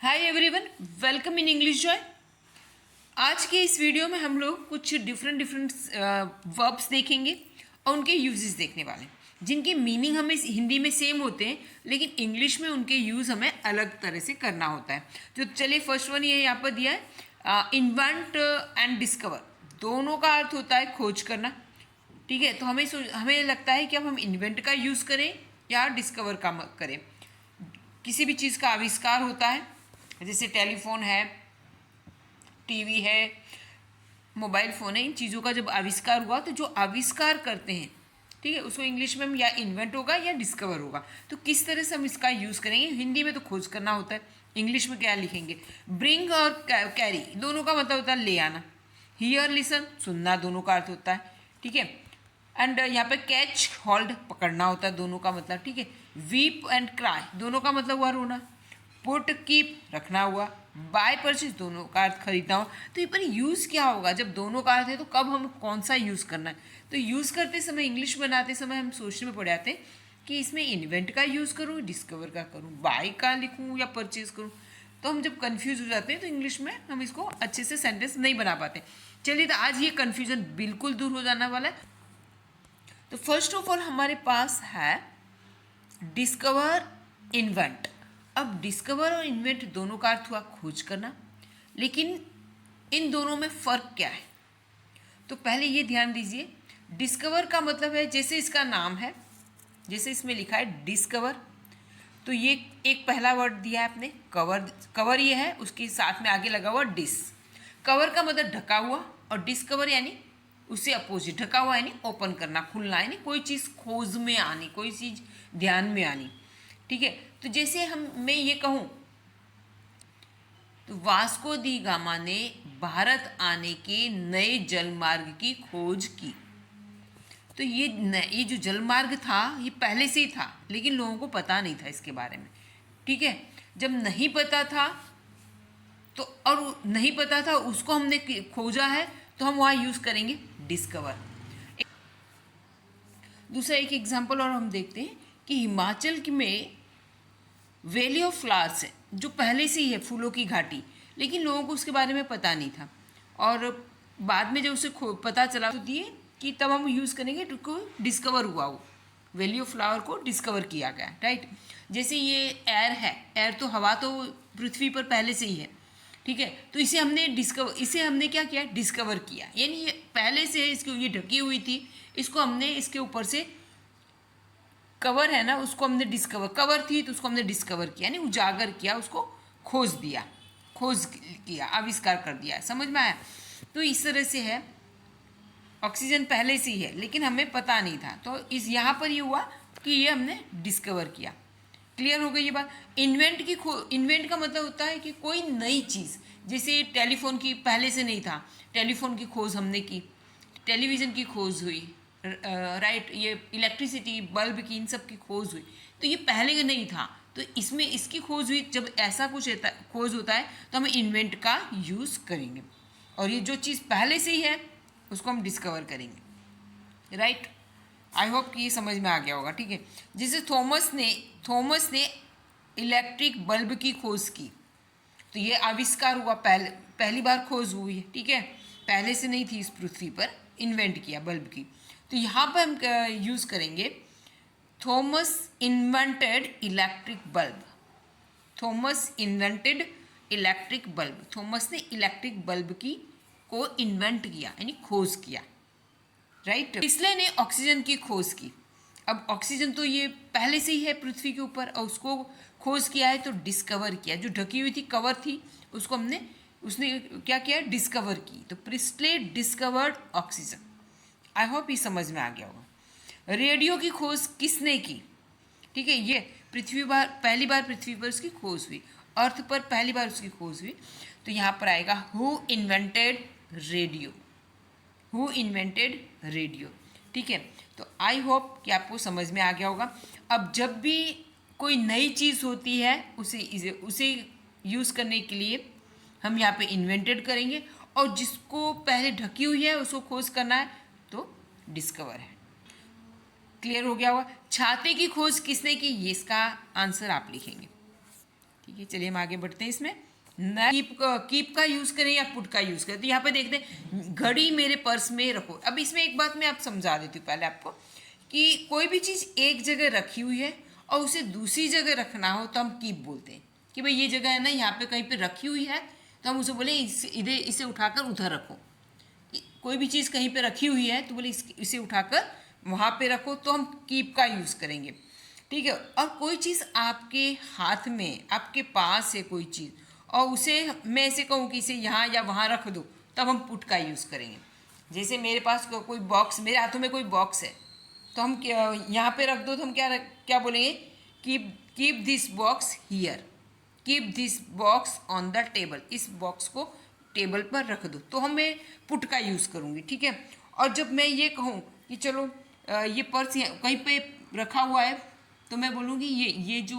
Hi everyone, welcome in English Joy. आज के इस वीडियो में हम लोग कुछ डिफरेंट वर्ब्स देखेंगे और उनके यूजेस देखने वाले हैं, जिनके मीनिंग हमें हिंदी में सेम होते हैं लेकिन इंग्लिश में उनके यूज़ हमें अलग तरह से करना होता है। तो चलिए फर्स्ट वन ये यहाँ पर दिया है, इन्वेंट एंड डिस्कवर। दोनों का अर्थ होता है खोज करना। ठीक है, तो हमें लगता है कि अब हम इन्वेंट का यूज़ करें या डिस्कवर का करें। किसी भी चीज़ का आविष्कार होता है, जैसे टेलीफोन है, टीवी है, मोबाइल फ़ोन है। इन चीज़ों का जब आविष्कार हुआ तो जो आविष्कार करते हैं, ठीक है, उसको इंग्लिश में हम या इन्वेंट होगा या डिस्कवर होगा। तो किस तरह से हम इसका यूज़ करेंगे? हिंदी में तो खोज करना होता है, इंग्लिश में क्या लिखेंगे? ब्रिंग और कैरी, दोनों का मतलब होता है ले आना। हियर लिसन, सुनना, दोनों का अर्थ होता है। ठीक है, एंड यहाँ पे कैच होल्ड, पकड़ना होता है, दोनों का मतलब। ठीक है, वीप एंड क्राई, दोनों का मतलब हुआ रोना। पुट कीप, रखना हुआ। बाय परचेज, दोनों का अर्थ खरीदना हो। तो ये पर यूज़ क्या होगा? जब दोनों का अर्थ है तो कब हम कौन सा यूज़ करना है? तो यूज़ करते समय, इंग्लिश बनाते समय हम सोचने में पड़ जाते हैं कि इसमें इन्वेंट का यूज़ करूँ, डिस्कवर का करूँ, बाय का लिखूँ या परचेज करूँ। तो हम जब कन्फ्यूज हो जाते हैं तो इंग्लिश में हम इसको अच्छे से सेंटेंस नहीं बना पाते। चलिए, तो आज ये कन्फ्यूज़न बिल्कुल दूर हो जाने वाला है। तो फर्स्ट ऑफ ऑल हमारे पास है डिस्कवर, इन्वेंट। अब डिस्कवर और इन्वेंट दोनों का अर्थ हुआ खोज करना, लेकिन इन दोनों में फ़र्क क्या है? तो पहले ये ध्यान दीजिए, डिस्कवर का मतलब है, जैसे इसका नाम है, जैसे इसमें लिखा है डिस्कवर, तो ये एक पहला वर्ड दिया है आपने, कवर। कवर ये है, उसके साथ में आगे लगा हुआ डिस। कवर का मतलब ढका हुआ, और डिस्कवर यानी उससे अपोजिट, ढका हुआ यानी ओपन करना, खुलना, यानी कोई चीज़ खोज में आनी, कोई चीज़ ध्यान में आनी। ठीक है, तो जैसे मैं ये कहूँ तो वास्को दी गामा ने भारत आने के नए जलमार्ग की खोज की। तो ये जो जलमार्ग था ये पहले से ही था, लेकिन लोगों को पता नहीं था इसके बारे में। ठीक है, जब नहीं पता था तो, और नहीं पता था उसको हमने खोजा है, तो हम वहाँ यूज़ करेंगे डिस्कवर। दूसरा एक एग्जाम्पल और हम देखते हैं कि हिमाचल में वैली ऑफ फ्लावर्स है, जो पहले से ही है, फूलों की घाटी, लेकिन लोगों को उसके बारे में पता नहीं था। और बाद में जब उसे पता चला तो दिए कि तब हम यूज़ करेंगे तो डिस्कवर हुआ, वो वैली ऑफ फ्लावर को डिस्कवर किया गया। राइट, जैसे ये एयर है, एयर तो हवा तो पृथ्वी पर पहले से ही है। ठीक है, तो इसे हमने क्या किया? डिस्कवर किया, यानी ये पहले से है, इसकी ये ढकी हुई थी, इसको हमने इसके ऊपर से कवर है ना, उसको हमने डिस्कवर, कवर थी तो उसको हमने डिस्कवर किया, यानी उजागर किया, उसको खोज दिया, खोज किया, आविष्कार कर दिया। समझ में आया? तो इस तरह से है, ऑक्सीजन पहले से ही है लेकिन हमें पता नहीं था, तो इस यहाँ पर ये हुआ कि ये हमने डिस्कवर किया। क्लियर हो गई ये बात? इन्वेंट का मतलब होता है कि कोई नई चीज़, जैसे टेलीफोन की पहले से नहीं था, टेलीफोन की खोज हमने की, टेलीविज़न की खोज हुई, राइट, ये इलेक्ट्रिसिटी, बल्ब की, इन सब की खोज हुई, तो ये पहले नहीं था, तो इसमें इसकी खोज हुई। जब ऐसा कुछ खोज होता है तो हम इन्वेंट का यूज़ करेंगे, और ये जो चीज़ पहले से ही है उसको हम डिस्कवर करेंगे। राइट, आई होप कि ये समझ में आ गया होगा। ठीक है, जैसे थॉमस ने इलेक्ट्रिक बल्ब की खोज की, तो ये आविष्कार हुआ, पहली बार खोज हुई है। ठीक है, पहले से नहीं थी इस पृथ्वी पर, इन्वेंट किया बल्ब की। तो यहाँ पर हम यूज़ करेंगे Thomas invented electric bulb. Thomas invented electric bulb, Thomas ने इलेक्ट्रिक बल्ब की को इन्वेंट किया, यानी खोज किया। राइट, इसलिए ने ऑक्सीजन की खोज की। अब ऑक्सीजन तो ये पहले से ही है पृथ्वी के ऊपर, और उसको खोज किया है तो डिस्कवर किया। जो ढकी हुई थी, कवर थी, उसको उसने क्या किया? डिस्कवर की। तो Presley discovered oxygen. I hope ये समझ में आ गया होगा। रेडियो की खोज किसने की? ठीक है, ये पहली बार पृथ्वी पर उसकी खोज हुई, अर्थ पर पहली बार उसकी खोज हुई, तो यहाँ पर आएगा who invented radio. Who invented radio. ठीक है, तो आई होप कि आपको समझ में आ गया होगा। अब जब भी कोई नई चीज़ होती है उसे यूज़ करने के लिए हम यहाँ पे इन्वेंटेड करेंगे, और जिसको पहले ढकी हुई है उसको खोज करना है तो डिस्कवर है। क्लियर हो गया होगा? छाते की खोज किसने की? ये इसका आंसर आप लिखेंगे। ठीक है, चलिए हम आगे बढ़ते हैं इसमें। कीप का यूज़ करें या पुट का यूज़ करें। तो यहाँ पे देखते हैं घड़ी मेरे पर्स में रखो। अब इसमें एक बात मैं आप समझा देती हूँ पहले आपको, कि कोई भी चीज़ एक जगह रखी हुई है और उसे दूसरी जगह रखना हो तो हम कीप बोलते हैं कि भाई ये जगह है ना, यहाँ पे कहीं पे रखी हुई है, तो हम उसे बोले इसे उठाकर उधर रखो। कोई भी चीज़ कहीं पे रखी हुई है तो बोले इसे उठाकर वहाँ पे रखो, तो हम कीप का यूज़ करेंगे। ठीक है, और कोई चीज़ आपके हाथ में, आपके पास है कोई चीज़, और उसे मैं ऐसे कहूँ कि इसे यहाँ या वहाँ रख दो, तब हम पुट का यूज़ करेंगे। जैसे मेरे पास कोई बॉक्स, मेरे हाथों में कोई बॉक्स है, तो हम यहाँ पे रख दो तो हम क्या बोलेंगे, keep this box here, keep this box on the table, इस बॉक्स को टेबल पर रख दो, तो हमें पुट का यूज़ करूँगी। ठीक है, और जब मैं ये कहूँ कि चलो ये पर्स कहीं पे रखा हुआ है, तो मैं बोलूँगी ये जो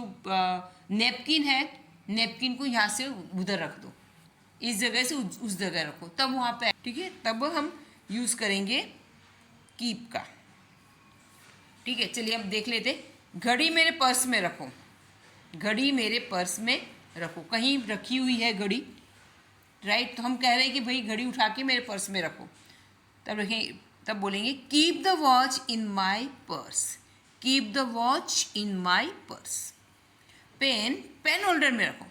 नेपकिन है, नेपकिन को यहाँ से उधर रख दो, इस जगह से उस जगह रखो, तब वहाँ पे, ठीक है, तब हम यूज़ करेंगे कीप का। ठीक है, चलिए अब देख लेते। घड़ी मेरे पर्स में रखो, घड़ी मेरे पर्स में रखो, कहीं रखी हुई है घड़ी, राइट, तो हम कह रहे हैं कि भाई घड़ी उठा के मेरे पर्स में रखो, तब रखें, तब बोलेंगे keep the watch in my purse, keep the watch in my purse. Pen holder में रखो,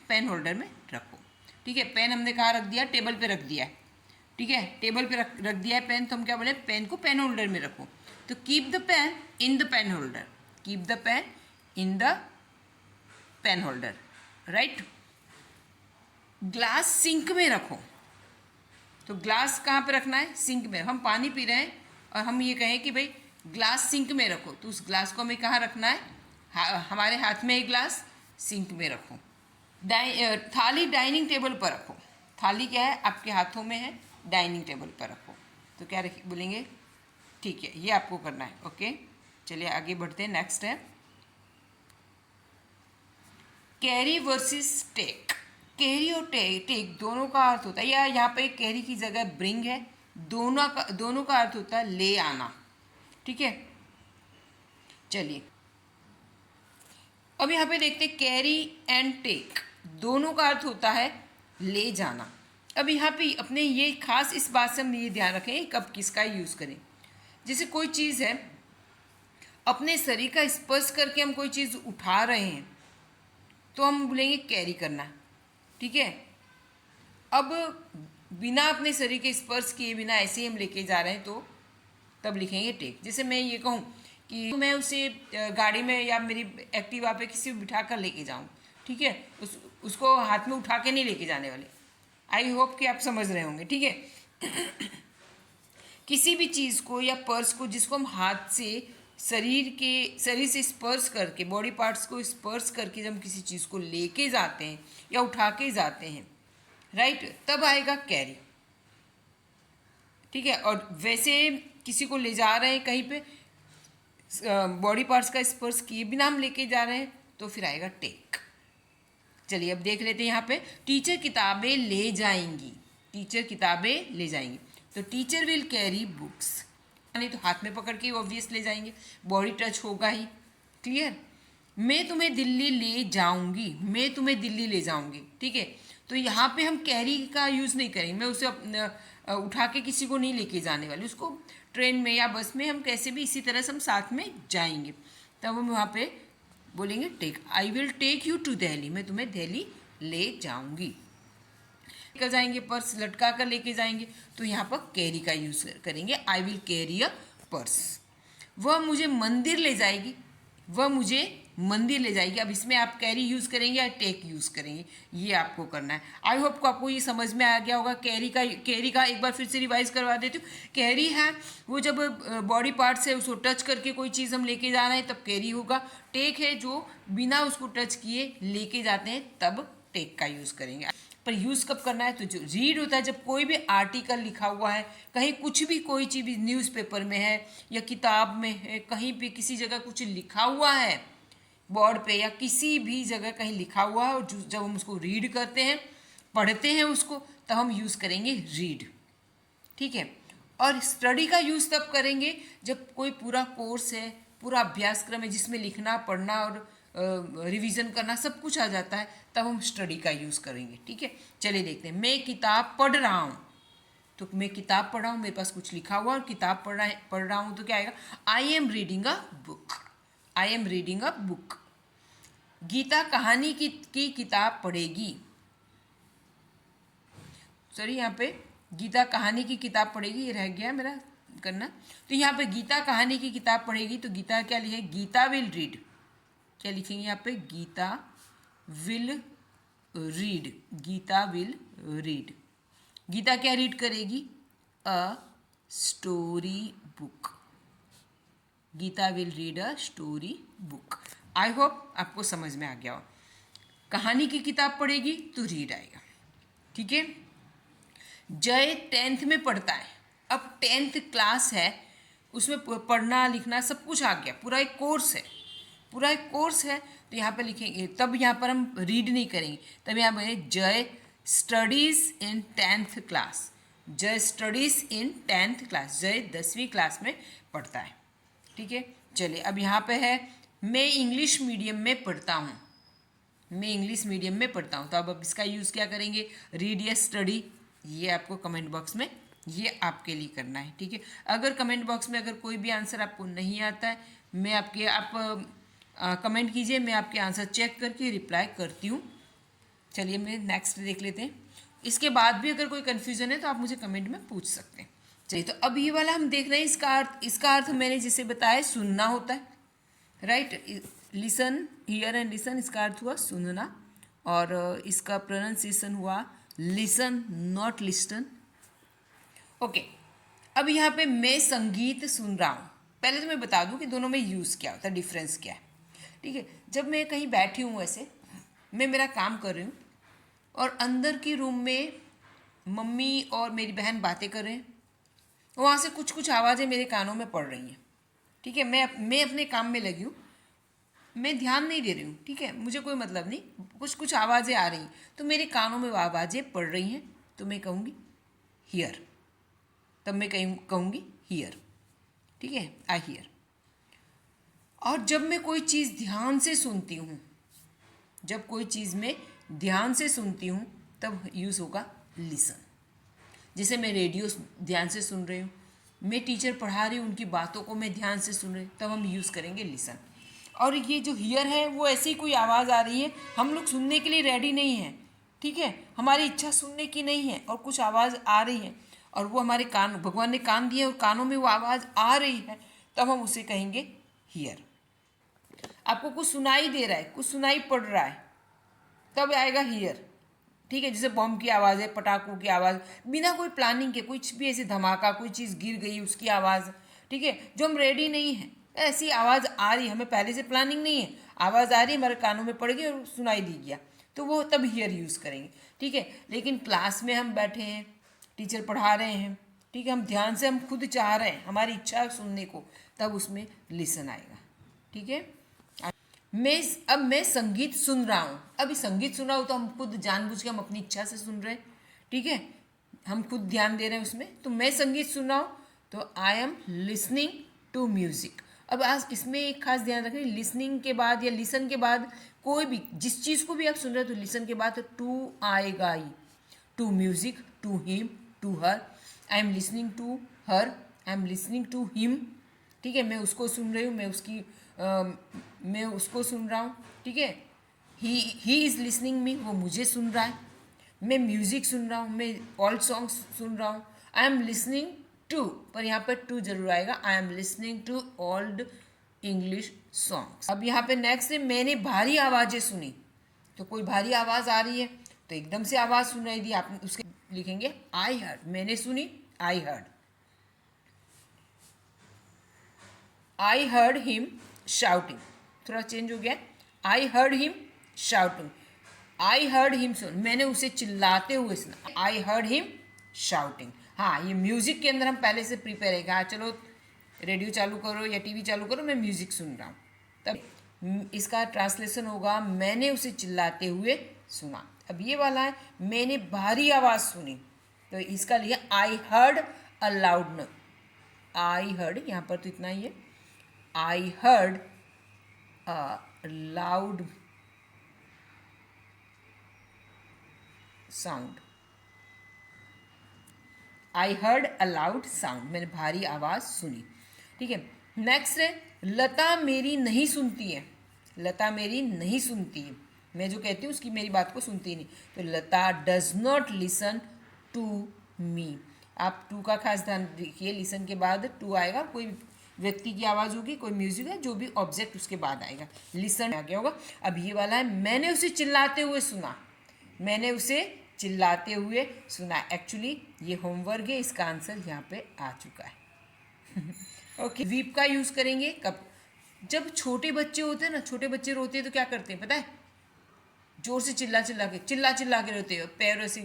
पेन होल्डर में रखो। ठीक है, पेन हमने कहाँ रख दिया, टेबल पे रख दिया है। ठीक है, टेबल पे रख दिया है पेन, तो हम क्या बोले, पेन को पेन होल्डर में रखो, तो keep the pen in the pen holder, keep the pen in the pen holder, right. Glass sink में रखो, तो ग्लास कहाँ पे रखना है, सिंक में। हम पानी पी रहे हैं और हम ये कहें कि भाई ग्लास सिंक में रखो, तो उस ग्लास को हमें कहाँ रखना है, हमारे हाथ में एक ग्लास, सिंक में रखो। थाली डाइनिंग टेबल पर रखो, थाली क्या है, आपके हाथों में है, डाइनिंग टेबल पर रखो, तो क्या बोलेंगे, ठीक है, ये आपको करना है। ओके, चलिए आगे बढ़ते हैं। नेक्स्ट है कैरी वर्सेस टेक। कैरी और टेक दोनों का अर्थ होता है, या यहाँ पे कैरी की जगह ब्रिंग है, दोनों का अर्थ होता है ले आना। ठीक है, चलिए अब यहाँ पे देखते हैं कैरी एंड टेक दोनों का अर्थ होता है ले जाना। अब यहाँ पे अपने ये खास इस बात से हम ये ध्यान रखें कब किसका यूज़ करें। जैसे कोई चीज़ है, अपने शरीर का स्पर्श करके हम कोई चीज़ उठा रहे हैं, तो हम बोलेंगे कैरी करना। ठीक है, अब बिना अपने शरीर के स्पर्श किए बिना ऐसे ही हम लेके जा रहे हैं, तो तब लिखेंगे टेक। जैसे मैं ये कहूँ कि मैं उसे गाड़ी में या मेरी एक्टिवा पे किसी को बिठा कर लेके जाऊँ, ठीक है, उसको हाथ में उठा के नहीं लेके जाने वाले। आई होप कि आप समझ रहे होंगे। ठीक है किसी भी चीज़ को या पर्स को जिसको हम हाथ से शरीर से स्पर्श करके, बॉडी पार्ट्स को स्पर्श करके जब हम किसी चीज़ को लेके जाते हैं या उठा के जाते हैं, राइट, तब आएगा कैरी। ठीक है, और वैसे किसी को ले जा रहे हैं कहीं पे, बॉडी पार्ट्स का स्पर्श किए बिना हम लेके जा रहे हैं, तो फिर आएगा टेक। चलिए अब देख लेते हैं यहाँ पे, टीचर किताबें ले जाएंगी, टीचर किताबें ले जाएंगी, तो टीचर विल कैरी बुक्स, नहीं तो हाथ में पकड़ के ऑब्वियस ले जाएंगे, बॉडी टच होगा ही। क्लियर। मैं तुम्हें दिल्ली ले जाऊंगी, मैं तुम्हें दिल्ली ले जाऊंगी। ठीक है, तो यहाँ पे हम कैरी का यूज़ नहीं करेंगे, मैं उसे उठा के किसी को नहीं लेके जाने वाली, उसको ट्रेन में या बस में हम कैसे भी इसी तरह से हम साथ में जाएंगे, तब हम वहाँ पे बोलेंगे take. I will take you to Delhi, मैं तुम्हें दिल्ली ले जाऊंगी। लेकर जाएंगे, पर्स लटका कर लेके जाएंगे, तो यहाँ पर कैरी का यूज़ करेंगे, I will carry a purse. वह मुझे मंदिर ले जाएगी, वह मुझे मंदिर ले जाएगी। अब इसमें आप कैरी यूज़ करेंगे या टेक यूज़ करेंगे, ये आपको करना है। आई होप को आपको ये समझ में आ गया होगा। कैरी का एक बार फिर से रिवाइज करवा देती हूँ। कैरी है वो जब बॉडी पार्ट से उसको टच करके कोई चीज़ हम लेके जा रहे हैं, तब कैरी होगा। टेक है जो बिना उसको टच किए लेके जाते हैं, तब टेक का यूज़ करेंगे। पर यूज़ कब करना है, तो जो रीड होता है, जब कोई भी आर्टिकल लिखा हुआ है, कहीं कुछ भी कोई चीज़ भी न्यूज़पेपर में है या किताब में है, कहीं भी किसी जगह कुछ लिखा हुआ है, बोर्ड पे या किसी भी जगह कहीं लिखा हुआ है, और जब हम उसको रीड करते हैं, पढ़ते हैं उसको, तब हम यूज़ करेंगे रीड। ठीक है, और स्टडी का यूज़ तब करेंगे जब कोई पूरा कोर्स है, पूरा अभ्यासक्रम है जिसमें लिखना, पढ़ना और रिवीजन करना सब कुछ आ जाता है, तब हम स्टडी का यूज़ करेंगे। ठीक है, चलिए देखते हैं। मैं किताब पढ़ रहा हूँ, तो मैं किताब पढ़ रहा हूँ, मेरे पास कुछ लिखा हुआ और किताब पढ़ रहा हूँ, तो क्या आएगा? I am reading a book. I am reading a book. Geeta कहानी की किताब पढ़ेगी। सॉरी, यहाँ पे गीता कहानी की किताब पढ़ेगी, ये रह गया मेरा करना। तो यहाँ पे गीता कहानी की किताब पढ़ेगी, तो गीता क्या लिखे? Geeta will read. क्या लिखेंगे यहाँ पे? Geeta will read. Geeta will read. Geeta क्या रीड करेगी? A story book. Geeta will read a story book. I hope आपको समझ में आ गया हो। कहानी की किताब पढ़ेगी तो रीड आएगा। ठीक है। जय 10th में पढ़ता है। अब 10th क्लास है, उसमें पढ़ना लिखना सब कुछ आ गया, पूरा एक कोर्स है, पूरा एक कोर्स है। तो यहाँ पर लिखेंगे, तब यहाँ पर हम रीड नहीं करेंगे, तब यहाँ पर जय स्टडीज़ इन 10th क्लास। जय स्टडीज़ इन 10th क्लास। जय 10वीं क्लास में पढ़ता है। ठीक है, चलिए अब यहाँ पे है मैं इंग्लिश मीडियम में पढ़ता हूँ। मैं इंग्लिश मीडियम में पढ़ता हूँ, तो अब इसका यूज़ क्या करेंगे? रीड या स्टडी, ये आपको कमेंट बॉक्स में ये आपके लिए करना है। ठीक है, अगर कमेंट बॉक्स में अगर कोई भी आंसर आपको नहीं आता है, मैं आपके आप कमेंट कीजिए, मैं आपके आंसर चेक करके रिप्लाई करती हूँ। चलिए मैं नेक्स्ट देख लेते हैं। इसके बाद भी अगर कोई कन्फ्यूज़न है तो आप मुझे कमेंट में पूछ सकते हैं। चलिए, तो अब ये वाला हम देख रहे हैं, इसका अर्थ मैंने जिसे बताया सुनना होता है, right. Listen, here and listen, इसका अर्थ हुआ सुनना, और इसका प्रोनाउंसिएशन हुआ लिसन नॉट लिस्टन। ओके, अब यहाँ पे मैं संगीत सुन रहा हूँ। पहले तो मैं बता दूँ कि दोनों में यूज़ क्या होता है, डिफरेंस क्या है। ठीक है, जब मैं कहीं बैठी हूँ, ऐसे मैं मेरा काम कर रही हूँ और अंदर की रूम में मम्मी और मेरी बहन बातें कर रहे हैं, वहाँ से कुछ कुछ आवाज़ें मेरे कानों में पड़ रही हैं। ठीक है, मैं अपने काम में लगी हूँ, मैं ध्यान नहीं दे रही हूँ। ठीक है, मुझे कोई मतलब नहीं, कुछ कुछ आवाज़ें आ रही हैं, तो मेरे कानों में वो आवाज़ें पड़ रही हैं, तो मैं कहूँगी हियर। तब मैं कहूँगी हियर। ठीक है, आई हियर। और जब मैं कोई चीज़ ध्यान से सुनती हूँ, जब कोई चीज़ में ध्यान से सुनती हूँ, तब यूज़ होगा लिसन। जैसे मैं रेडियो ध्यान से सुन रही हूँ, मैं टीचर पढ़ा रही हूँ, उनकी बातों को मैं ध्यान से सुन रही हूँ, तब हम यूज़ करेंगे लिसन। और ये जो हियर है, वो ऐसी कोई आवाज़ आ रही है, हम लोग सुनने के लिए रेडी नहीं हैं। ठीक है, हमारी इच्छा सुनने की नहीं है और कुछ आवाज़ आ रही है, और वो हमारे कान, भगवान ने कान दिए और कानों में वो आवाज़ आ रही है, तब हम उसे कहेंगे हियर। आपको कुछ सुनाई दे रहा है, कुछ सुनाई पड़ रहा है, तब आएगा हियर। ठीक है, जैसे बम की आवाज़ है, पटाखों की आवाज़, बिना कोई प्लानिंग के कुछ भी ऐसे धमाका, कोई चीज़ गिर गई उसकी आवाज़। ठीक है, जो हम रेडी नहीं है, ऐसी आवाज़ आ रही, हमें पहले से प्लानिंग नहीं है, आवाज़ आ रही, हमारे कानों में पड़ गई और सुनाई दी गया, तो वो तब हियर यूज़ करेंगे। ठीक है, लेकिन क्लास में हम बैठे हैं, टीचर पढ़ा रहे हैं, ठीक है, हम ध्यान से, हम खुद चाह रहे हैं, हमारी इच्छा है सुनने को, तब उसमें लिसन आएगा। ठीक है, अब मैं संगीत सुन रहा हूँ। अभी संगीत सुन रहा हूँ तो हम खुद जानबूझ के हम अपनी इच्छा से सुन रहे हैं। ठीक है, हम खुद ध्यान दे रहे हैं उसमें, तो मैं संगीत सुन रहा हूँ, तो I am listening to music. अब आज इसमें एक खास ध्यान रखें, लिसनिंग के बाद या लिसन के बाद कोई भी जिस चीज़ को भी आप सुन रहे हो, तो लिसन के बाद तो टू आएगा ही। To music, to him, to her. I am listening to her, I am listening to him. ठीक है, मैं उसको सुन रही हूँ, मैं उसको सुन रहा हूँ। ठीक है, ही इज़ लिसनिंग मी, वो मुझे सुन रहा है। मैं म्यूज़िक सुन रहा हूँ, मैं ओल्ड सॉन्ग्स सुन रहा हूँ। आई एम लिसनिंग टू, पर यहाँ पर टू जरूर आएगा। I am listening to old English songs. अब यहाँ पे नेक्स्ट है, मैंने भारी आवाज़ें सुनी। तो कोई भारी आवाज़ आ रही है, तो एकदम से आवाज़ सुनाई दी, आप उसके लिखेंगे आई हर्ड। मैंने सुनी, I heard. I heard him shouting, थोड़ा चेंज हो गया। I heard him shouting, I heard him सुन, मैंने उसे चिल्लाते हुए सुना। I heard him shouting. हाँ, ये म्यूज़िक के अंदर हम पहले से प्रिपेयर है, हाँ चलो रेडियो चालू करो या टीवी चालू करो, मैं म्यूज़िक सुन रहा हूँ। तब इसका ट्रांसलेशन होगा मैंने उसे चिल्लाते हुए सुना। अब ये वाला है मैंने भारी आवाज़ सुनी, तो इसका लिया I heard a loud. I heard, यहाँ पर तो इतना ही है। I heard a loud sound. I heard a loud sound, मैंने भारी आवाज सुनी। ठीक है, नेक्स्ट है लता मेरी नहीं सुनती है। लता मेरी नहीं सुनती है, मैं जो कहती हूँ उसकी मेरी बात को सुनती नहीं। तो Lata does not listen to me. आप टू का खास ध्यान रखिए, लिसन के बाद टू आएगा, कोई व्यक्ति की आवाज़ होगी, कोई म्यूजिक है, जो भी ऑब्जेक्ट उसके बाद आएगा, लिसन आ गया होगा। अब ये वाला है मैंने उसे चिल्लाते हुए सुना। मैंने उसे चिल्लाते हुए सुना। एक्चुअली ये होमवर्क है, इसका आंसर यहाँ पे आ चुका है। ओके, वीप का यूज़ करेंगे कब? जब छोटे बच्चे होते हैं ना, छोटे बच्चे रोते हैं तो क्या करते हैं पता है? जोर से चिल्ला चिल्ला के रोते हैं, पैरों से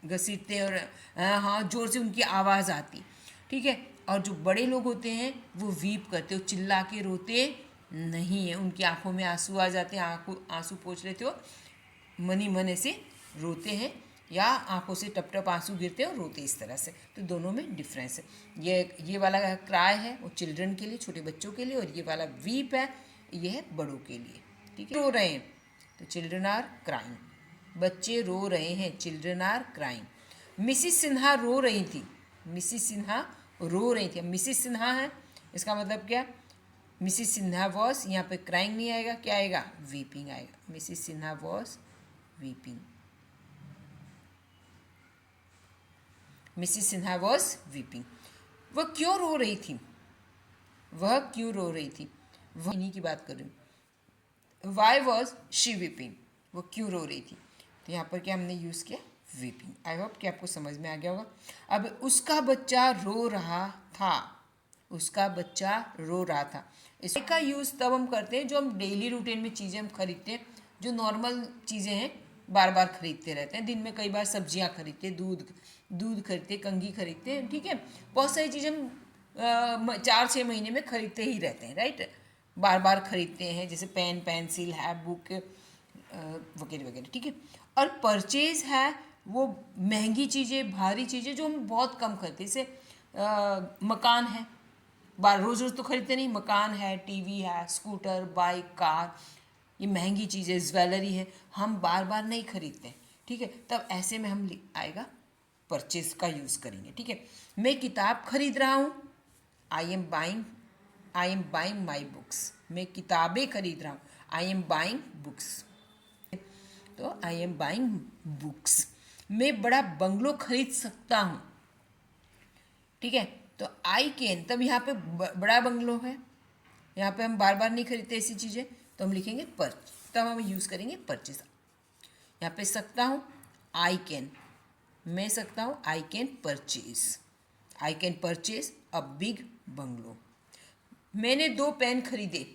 घसीटते हैं और हाँ जोर से उनकी आवाज़ आती। ठीक है, और जो बड़े लोग होते हैं वो वीप करते हो, चिल्ला के रोते नहीं है, उनकी आंखों में आंसू आ जाते हैं, आंसू पोंछ लेते हो, मनी मन ऐसे रोते हैं, या आंखों से टप टप आंसू गिरते हैं और रोते इस तरह से। तो दोनों में डिफरेंस है। ये वाला क्राई है वो चिल्ड्रन के लिए, छोटे बच्चों के लिए, और ये वाला वीप है ये है बड़ों के लिए। ठीक है, रो रहे हैं तो चिल्ड्रन आर क्राइंग, बच्चे रो रहे हैं, children are crying. Mrs Sinha रो रही थी, मिसिस सिन्हा रो रही थी। मिसिस सिन्हा है, इसका मतलब क्या? मिसिस सिन्हा वॉज, यहाँ पे क्राइंग नहीं आएगा, क्या आएगा? वीपिंग आएगा। Mrs Sinha was weeping, Mrs Sinha was weeping. वह क्यों रो रही थी? वह क्यों रो रही थी? वह इन्हीं की बात कर रही हूँ। वाई वॉज शी वीपिंग, वो क्यों रो रही थी? तो यहाँ पर क्या हमने यूज़ किया? वीपिंग। आई होप कि आपको समझ में आ गया होगा। अब उसका बच्चा रो रहा था, उसका बच्चा रो रहा था, इसका यूज़ तब हम करते हैं जो हम डेली रूटीन में चीज़ें हम खरीदते हैं, जो नॉर्मल चीज़ें हैं, बार बार खरीदते रहते हैं। दिन में कई बार सब्जियां खरीदते हैं, दूध खरीदते हैं, कंघी खरीदते हैं। ठीक है, बहुत सारी चीज़ें हम 4-6 महीने में खरीदते ही रहते हैं, राइट? बार बार खरीदते हैं, जैसे पेन, पेंसिल है, बुक वगैरह वगैरह। ठीक है, और परचेज है वो महंगी चीज़ें, भारी चीज़ें जो हम बहुत कम खरीदते हैं। जैसे मकान है, बार रोज़ रोज़ तो खरीदते नहीं, मकान है, टीवी है, स्कूटर, बाइक, कार, ये महंगी चीज़ें, ज्वेलरी है, हम बार बार नहीं खरीदते। ठीक है, तब ऐसे में हम आएगा परचेज का यूज़ करेंगे। ठीक है, मैं किताब खरीद रहा हूँ, I am buying my books. मैं किताबें खरीद रहा हूँ, आई एम बाइंग बुक्स। तो आई एम बाइंग बुक्स। मैं बड़ा बंगलो खरीद सकता हूँ। ठीक है, तो आई कैन, तब यहाँ पे बड़ा बंगलो है, यहाँ पे हम बार बार नहीं खरीदते ऐसी चीज़ें, तो हम लिखेंगे पर, तब हम यूज़ करेंगे परचेज। यहाँ पे सकता हूँ, आई कैन, मैं सकता हूँ, I can purchase a big bungalow. मैंने 2 पेन खरीदे,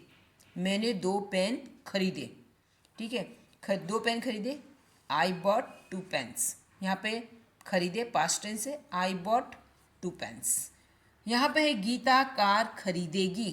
मैंने 2 पेन खरीदे। ठीक है, 2 पेन खरीदे, आई बॉट 2 पेन्स। यहाँ पे खरीदे पास्ट टेंस है, आई बॉट 2 पेन्स। यहाँ पे है गीता कार खरीदेगी।